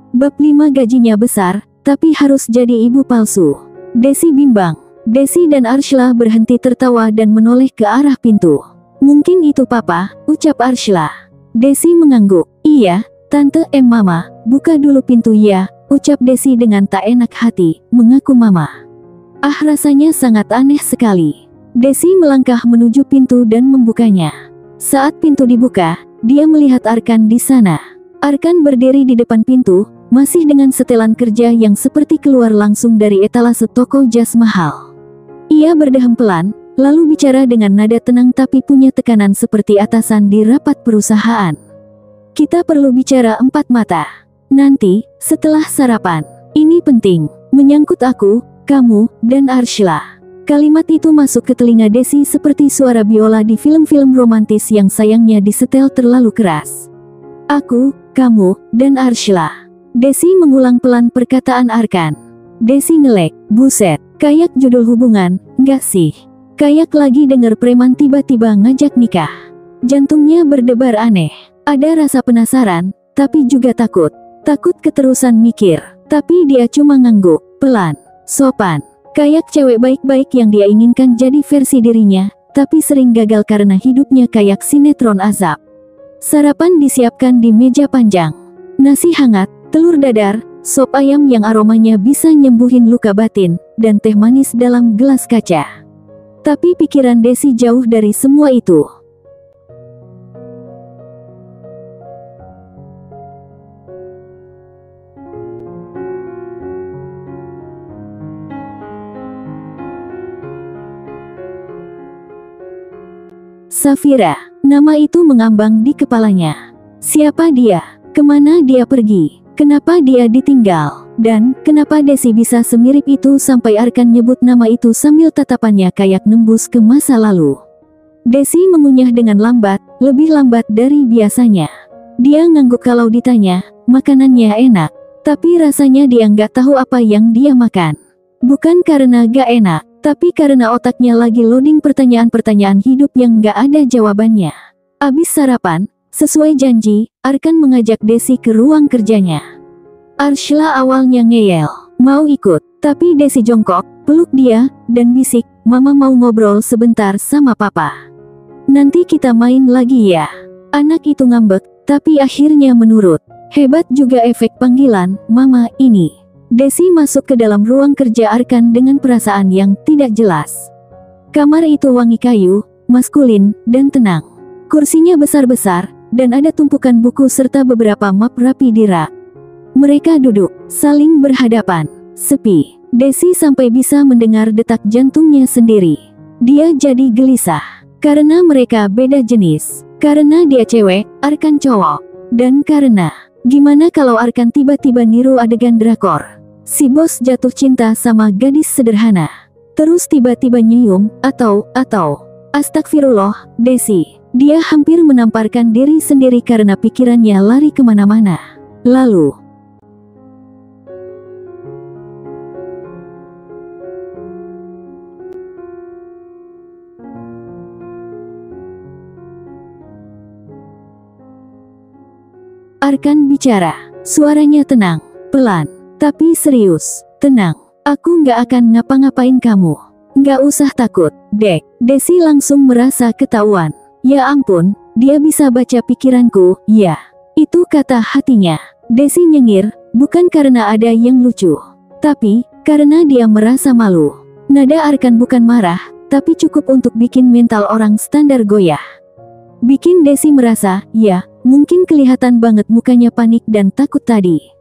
Bab 5 gajinya besar, tapi harus jadi ibu palsu. Desi bimbang. Desi dan Arshila berhenti tertawa dan menoleh ke arah pintu. Mungkin itu papa, ucap Arshila. Desi mengangguk. Iya, tante mama, buka dulu pintu ya, ucap Desi dengan tak enak hati, mengaku mama. Ah, rasanya sangat aneh sekali. Desi melangkah menuju pintu dan membukanya. Saat pintu dibuka, dia melihat Arkan di sana. Arkan berdiri di depan pintu, masih dengan setelan kerja yang seperti keluar langsung dari etalase toko jas mahal. Ia berdehem pelan, lalu bicara dengan nada tenang tapi punya tekanan seperti atasan di rapat perusahaan. Kita perlu bicara empat mata. Nanti, setelah sarapan. Ini penting, menyangkut aku, kamu, dan Arshila. Kalimat itu masuk ke telinga Desi seperti suara biola di film-film romantis yang sayangnya disetel terlalu keras. Aku, kamu, dan Arshila. Desi mengulang pelan perkataan Arkan. Desi ngelek, buset, kayak judul hubungan, nggak sih? Kayak lagi denger preman tiba-tiba ngajak nikah. Jantungnya berdebar aneh. Ada rasa penasaran, tapi juga takut. Takut keterusan mikir, tapi dia cuma ngangguk, pelan, sopan. Kayak cewek baik-baik yang dia inginkan jadi versi dirinya, tapi sering gagal karena hidupnya kayak sinetron azab. Sarapan disiapkan di meja panjang. Nasi hangat, telur dadar, sop ayam yang aromanya bisa nyembuhin luka batin, dan teh manis dalam gelas kaca. Tapi pikiran Desi jauh dari semua itu. Safira, nama itu mengambang di kepalanya. Siapa dia? Kemana dia pergi? Kenapa dia ditinggal? Dan, kenapa Desi bisa semirip itu sampai Arkan nyebut nama itu sambil tatapannya kayak nembus ke masa lalu. Desi mengunyah dengan lambat, lebih lambat dari biasanya. Dia ngangguk kalau ditanya, makanannya enak. Tapi rasanya dia nggak tahu apa yang dia makan. Bukan karena gak enak, tapi karena otaknya lagi loading pertanyaan-pertanyaan hidup yang gak ada jawabannya. Abis sarapan, sesuai janji, Arkan mengajak Desi ke ruang kerjanya. Arshila awalnya ngeyel, mau ikut, tapi Desi jongkok, peluk dia, dan bisik, mama mau ngobrol sebentar sama papa. Nanti kita main lagi ya. Anak itu ngambek, tapi akhirnya menurut. Hebat juga efek panggilan, mama ini. Desi masuk ke dalam ruang kerja Arkan dengan perasaan yang tidak jelas. Kamar itu wangi kayu, maskulin, dan tenang. Kursinya besar-besar, dan ada tumpukan buku serta beberapa map rapi di rak. Mereka duduk, saling berhadapan, sepi. Desi sampai bisa mendengar detak jantungnya sendiri. Dia jadi gelisah, karena mereka beda jenis. Karena dia cewek, Arkan cowok. Dan karena, gimana kalau Arkan tiba-tiba niru adegan drakor? Si bos jatuh cinta sama gadis sederhana. Terus tiba-tiba nyium, atau, astagfirullah, Desi. Dia hampir menamparkan diri sendiri karena pikirannya lari kemana-mana. Lalu, Arkan bicara. Suaranya tenang, pelan. Tapi serius, tenang, aku nggak akan ngapa-ngapain kamu. Nggak usah takut, Dek. Desi langsung merasa ketahuan. Ya ampun, dia bisa baca pikiranku, ya. Itu kata hatinya. Desi nyengir, bukan karena ada yang lucu. Tapi, karena dia merasa malu. Nada Arkan bukan marah, tapi cukup untuk bikin mental orang standar goyah. Bikin Desi merasa, ya, mungkin kelihatan banget mukanya panik dan takut tadi.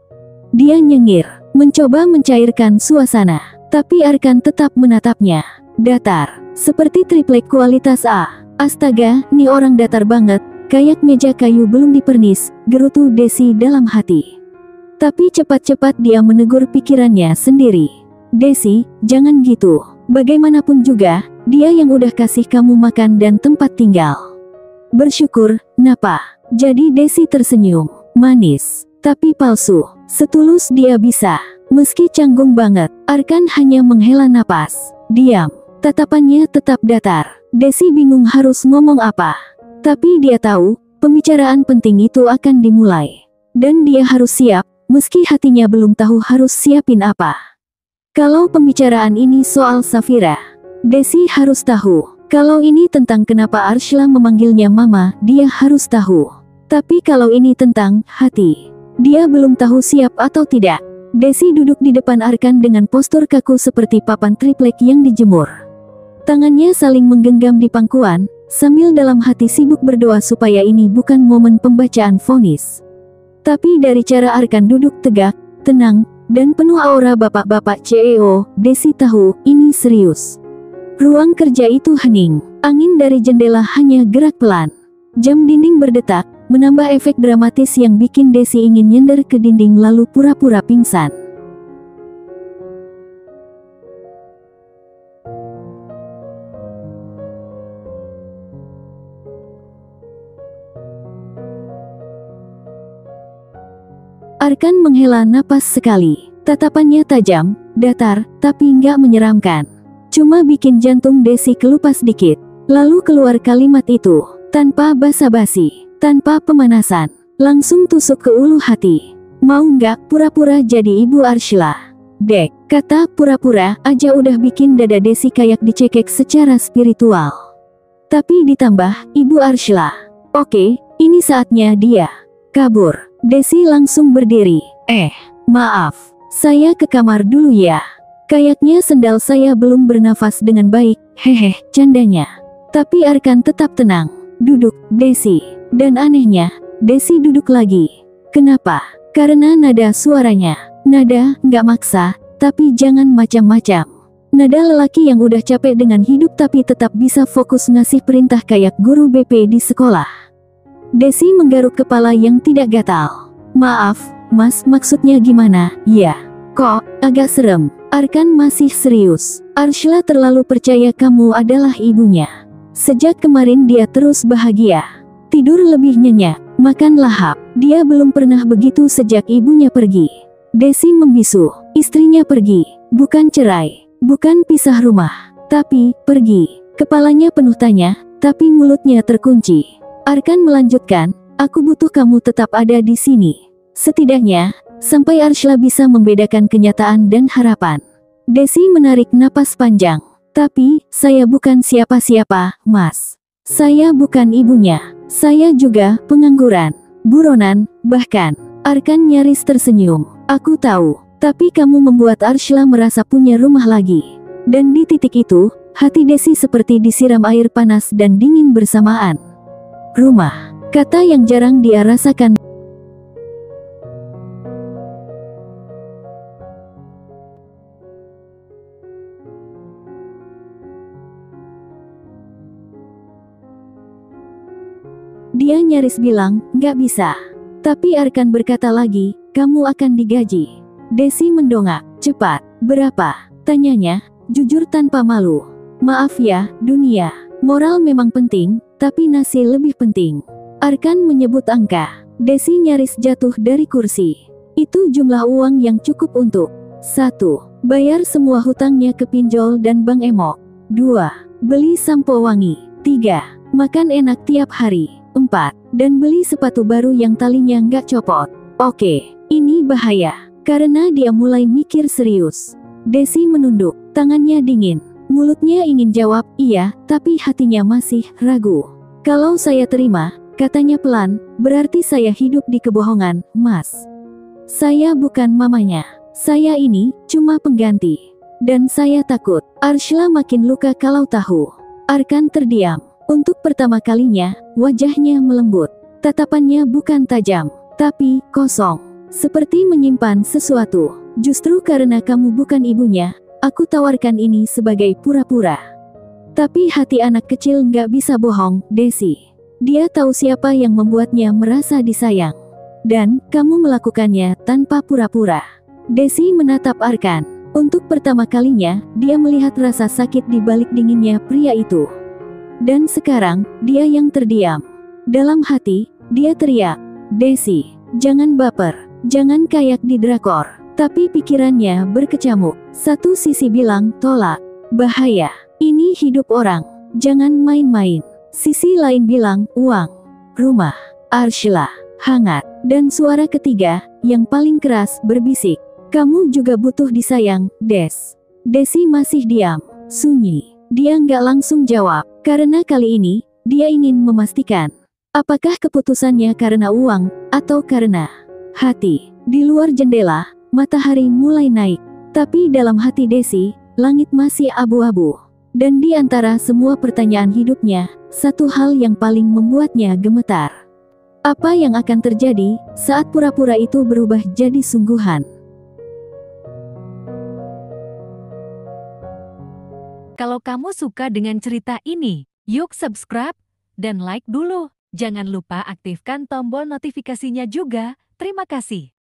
Dia nyengir, mencoba mencairkan suasana, tapi Arkan tetap menatapnya. Datar, seperti triplek kualitas A. Astaga, nih orang datar banget, kayak meja kayu belum dipernis, gerutu Desi dalam hati. Tapi cepat-cepat dia menegur pikirannya sendiri. Desi, jangan gitu. Bagaimanapun juga, dia yang udah kasih kamu makan dan tempat tinggal. Bersyukur, napa? Jadi Desi tersenyum, manis, tapi palsu. Setulus dia bisa. Meski canggung banget, Arkan hanya menghela napas. Diam. Tatapannya tetap datar. Desi bingung harus ngomong apa. Tapi dia tahu, pembicaraan penting itu akan dimulai. Dan dia harus siap, meski hatinya belum tahu harus siapin apa. Kalau pembicaraan ini soal Safira, Desi harus tahu. Kalau ini tentang kenapa Arshila memanggilnya mama, dia harus tahu. Tapi kalau ini tentang hati, dia belum tahu siap atau tidak. Desi duduk di depan Arkan dengan postur kaku seperti papan triplek yang dijemur. Tangannya saling menggenggam di pangkuan, sambil dalam hati sibuk berdoa supaya ini bukan momen pembacaan vonis. Tapi dari cara Arkan duduk tegak, tenang, dan penuh aura bapak-bapak CEO, Desi tahu ini serius. Ruang kerja itu hening, angin dari jendela hanya gerak pelan. Jam dinding berdetak, menambah efek dramatis yang bikin Desi ingin nyender ke dinding lalu pura-pura pingsan. Arkan menghela napas sekali. Tatapannya tajam, datar, tapi nggak menyeramkan. Cuma bikin jantung Desi kelupas dikit. Lalu keluar kalimat itu, tanpa basa-basi, tanpa pemanasan. Langsung tusuk ke ulu hati. Mau nggak pura-pura jadi ibu Arshila? Dek, kata pura-pura aja udah bikin dada Desi kayak dicekek secara spiritual. Tapi ditambah, ibu Arshila. Oke, ini saatnya dia kabur. Desi langsung berdiri. Maaf, saya ke kamar dulu ya. Kayaknya sendal saya belum bernafas dengan baik, hehe, candanya. Tapi Arkan tetap tenang. Duduk, Desi. Dan anehnya, Desi duduk lagi. Kenapa? Karena nada suaranya. Nada, nggak maksa, tapi jangan macam-macam. Nada lelaki yang udah capek dengan hidup tapi tetap bisa fokus ngasih perintah kayak guru BP di sekolah. Desi menggaruk kepala yang tidak gatal. Maaf, Mas, maksudnya gimana? Ya. Kok, agak serem. Arkan masih serius. Arshila terlalu percaya kamu adalah ibunya. Sejak kemarin dia terus bahagia. Tidur lebih nyenyak, makan lahap. Dia belum pernah begitu sejak ibunya pergi. Desi membisu. Istrinya pergi. Bukan cerai. Bukan pisah rumah. Tapi, pergi. Kepalanya penuh tanya, tapi mulutnya terkunci. Arkan melanjutkan, aku butuh kamu tetap ada di sini. Setidaknya, sampai Arshila bisa membedakan kenyataan dan harapan. Desi menarik napas panjang. Tapi, saya bukan siapa-siapa, Mas. Saya bukan ibunya. Saya juga pengangguran, buronan, bahkan. Arkan nyaris tersenyum. Aku tahu, tapi kamu membuat Arshila merasa punya rumah lagi. Dan di titik itu, hati Desi seperti disiram air panas dan dingin bersamaan. Rumah, kata yang jarang dia rasakan. Dia nyaris bilang, nggak bisa. Tapi Arkan berkata lagi, kamu akan digaji. Desi mendongak, cepat, berapa? Tanyanya, jujur tanpa malu. Maaf ya, dunia. Moral memang penting, tapi nasi lebih penting. Arkan menyebut angka. Desi nyaris jatuh dari kursi. Itu jumlah uang yang cukup untuk 1. Bayar semua hutangnya ke pinjol dan Bank Emok. 2. Beli sampo wangi. 3. Makan enak tiap hari. 4. Dan beli sepatu baru yang talinya nggak copot. Oke, ini bahaya. Karena dia mulai mikir serius. Desi menunduk, tangannya dingin. Mulutnya ingin jawab, iya, tapi hatinya masih ragu. Kalau saya terima, katanya pelan, berarti saya hidup di kebohongan, Mas. Saya bukan mamanya. Saya ini cuma pengganti. Dan saya takut Arshila makin luka kalau tahu. Arkan terdiam. Untuk pertama kalinya, wajahnya melembut. Tatapannya bukan tajam, tapi kosong. Seperti menyimpan sesuatu. Justru karena kamu bukan ibunya, aku tawarkan ini sebagai pura-pura. Tapi hati anak kecil nggak bisa bohong, Desi. Dia tahu siapa yang membuatnya merasa disayang. Dan, kamu melakukannya tanpa pura-pura. Desi menatap Arkan. Untuk pertama kalinya, dia melihat rasa sakit di balik dinginnya pria itu. Dan sekarang, dia yang terdiam. Dalam hati, dia teriak, Desi, jangan baper, jangan kayak di drakor. Tapi pikirannya berkecamuk. Satu sisi bilang, tolak, bahaya, ini hidup orang, jangan main-main. Sisi lain bilang, uang, rumah, Arshila, hangat. Dan suara ketiga, yang paling keras, berbisik. Kamu juga butuh disayang, Des. Desi masih diam, sunyi. Dia nggak langsung jawab, karena kali ini, dia ingin memastikan. Apakah keputusannya karena uang, atau karena hati? Di luar jendela, matahari mulai naik. Tapi dalam hati Desi, langit masih abu-abu. Dan di antara semua pertanyaan hidupnya, satu hal yang paling membuatnya gemetar. Apa yang akan terjadi saat pura-pura itu berubah jadi sungguhan? Kalau kamu suka dengan cerita ini, yuk subscribe dan like dulu. Jangan lupa aktifkan tombol notifikasinya juga. Terima kasih.